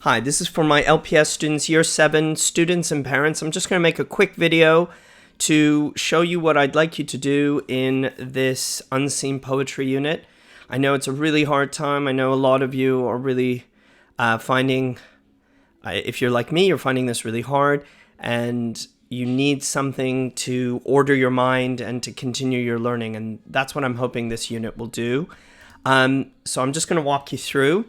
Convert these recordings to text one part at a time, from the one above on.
Hi, this is for my LPS students, Year 7 students and parents. I'm just going to make a quick video to show you what I'd like you to do in this unseen poetry unit. I know it's a really hard time. I know a lot of you are really finding, if you're like me, you're finding this really hard, and you need something to order your mind and to continue your learning, and that's what I'm hoping this unit will do. So I'm just going to walk you through.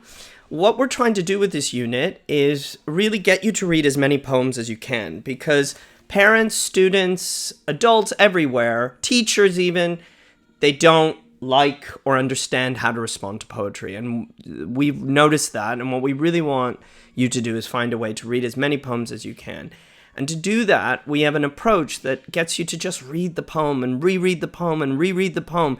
What we're trying to do with this unit is really get you to read as many poems as you can, because parents, students, adults everywhere, teachers even, they don't like or understand how to respond to poetry. And we've noticed that. And what we really want you to do is find a way to read as many poems as you can. And to do that, we have an approach that gets you to just read the poem and reread the poem and reread the poem,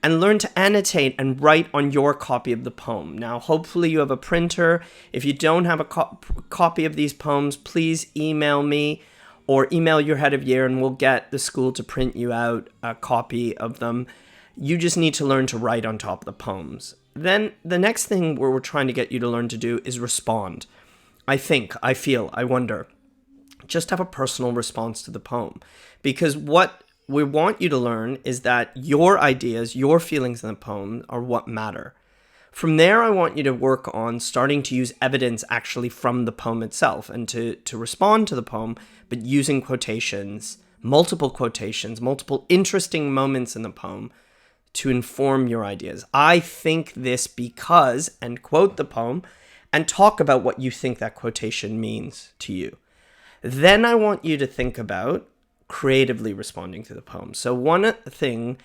and learn to annotate and write on your copy of the poem. Now, hopefully you have a printer. If you don't have a copy of these poems, please email me or email your head of year and we'll get the school to print you out a copy of them. You just need to learn to write on top of the poems. Then the next thing we're trying to get you to learn to do is respond. I wonder. Just have a personal response to the poem. Because what we want you to learn is that your ideas, your feelings in the poem are what matter. From there, I want you to work on starting to use evidence actually from the poem itself and to respond to the poem, but using quotations, multiple interesting moments in the poem to inform your ideas. I think this because, and quote the poem, and talk about what you think that quotation means to you. Then I want you to think about creatively responding to the poem. So one thing,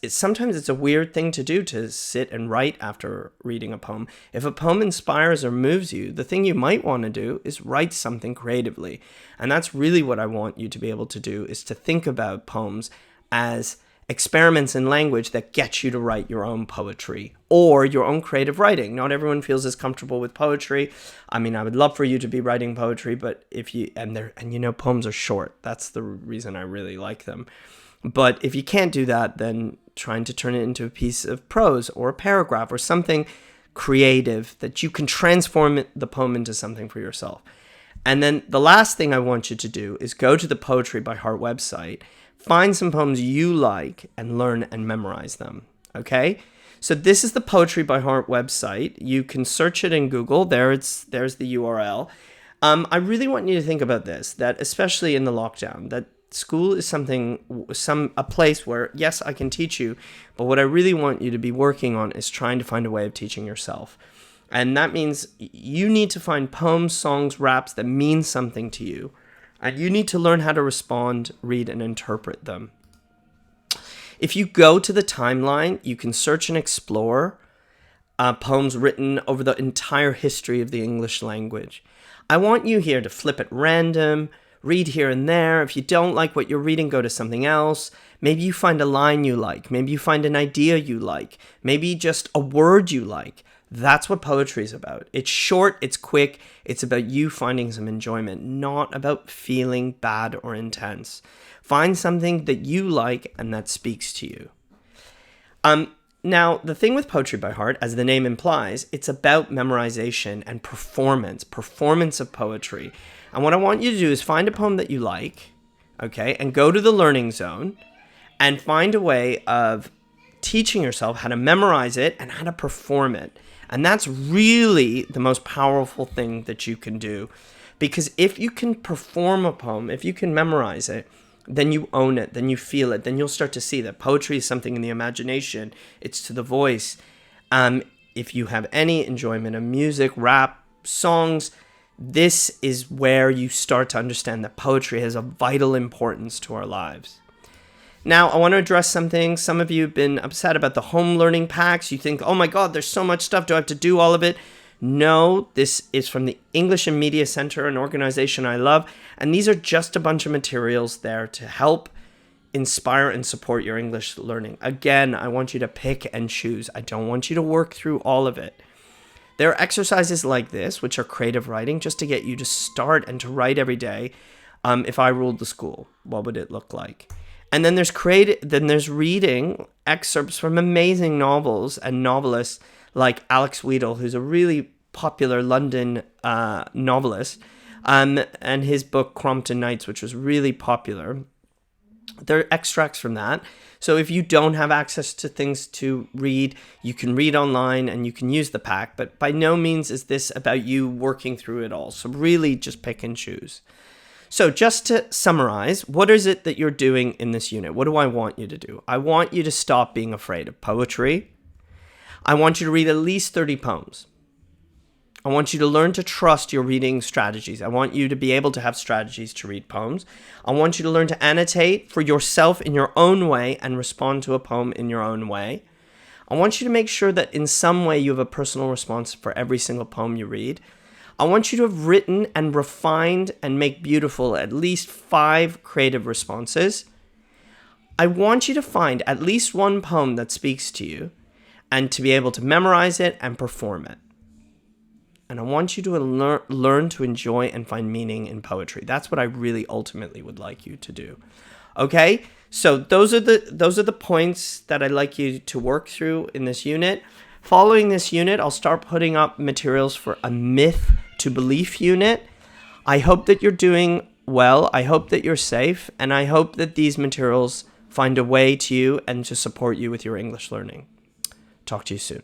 sometimes it's a weird thing to do to sit and write after reading a poem. If a poem inspires or moves you, the thing you might want to do is write something creatively. And that's really what I want you to be able to do, is to think about poems as experiments in language that get you to write your own poetry or your own creative writing. Not everyone feels as comfortable with poetry. I mean, I would love for you to be writing poetry, but if you, poems are short. That's the reason I really like them. But if you can't do that, then trying to turn it into a piece of prose or a paragraph or something creative that you can transform the poem into something for yourself. And then the last thing I want you to do is go to the Poetry by Heart website, find some poems you like, and learn and memorize them, okay? So this is the Poetry by Heart website. You can search it in Google. There's the URL. I really want you to think about this, that especially in the lockdown, that school is a place where, yes, I can teach you, but what I really want you to be working on is trying to find a way of teaching yourself. And that means you need to find poems, songs, raps that mean something to you. And you need to learn how to respond, read, and interpret them. If you go to the timeline, you can search and explore poems written over the entire history of the English language. I want you here to flip at random, read here and there. If you don't like what you're reading, go to something else. Maybe you find a line you like. Maybe you find an idea you like. Maybe just a word you like. That's what poetry is about. It's short, it's quick, it's about you finding some enjoyment, not about feeling bad or intense. Find something that you like and that speaks to you. Now, the thing with Poetry by Heart, as the name implies, it's about memorization and performance of poetry. And what I want you to do is find a poem that you like, okay, and go to the learning zone and find a way of teaching yourself how to memorize it and how to perform it. And that's really the most powerful thing that you can do. Because if you can perform a poem, if you can memorize it, then you own it, then you feel it, then you'll start to see that poetry is something in the imagination, it's to the voice. If you have any enjoyment of music, rap, songs, this is where you start to understand that poetry has a vital importance to our lives. Now, I want to address something. Some of you have been upset about the home learning packs. You think, oh my God, there's so much stuff. Do I have to do all of it? No, this is from the English and Media Center, an organization I love. And these are just a bunch of materials there to help inspire and support your English learning. Again, I want you to pick and choose. I don't want you to work through all of it. There are exercises like this, which are creative writing, just to get you to start and to write every day. If I ruled the school, what would it look like? And then there's reading excerpts from amazing novels and novelists like Alex Wheatle, who's a really popular London novelist, and his book Crompton Nights, which was really popular. There are extracts from that. So if you don't have access to things to read, you can read online and you can use the pack. But by no means is this about you working through it all. So really just pick and choose. So just to summarize, what is it that you're doing in this unit? What do I want you to do? I want you to stop being afraid of poetry. I want you to read at least 30 poems. I want you to learn to trust your reading strategies. I want you to be able to have strategies to read poems. I want you to learn to annotate for yourself in your own way and respond to a poem in your own way. I want you to make sure that in some way you have a personal response for every single poem you read. I want you to have written and refined and make beautiful at least 5 creative responses. I want you to find at least one poem that speaks to you and to be able to memorize it and perform it. And I want you to learn to enjoy and find meaning in poetry. That's what I really ultimately would like you to do. Okay? So those are the points that I'd like you to work through in this unit. Following this unit, I'll start putting up materials for a myth to belief unit. I hope that you're doing well. I hope that you're safe. And I hope that these materials find a way to you and to support you with your English learning. Talk to you soon.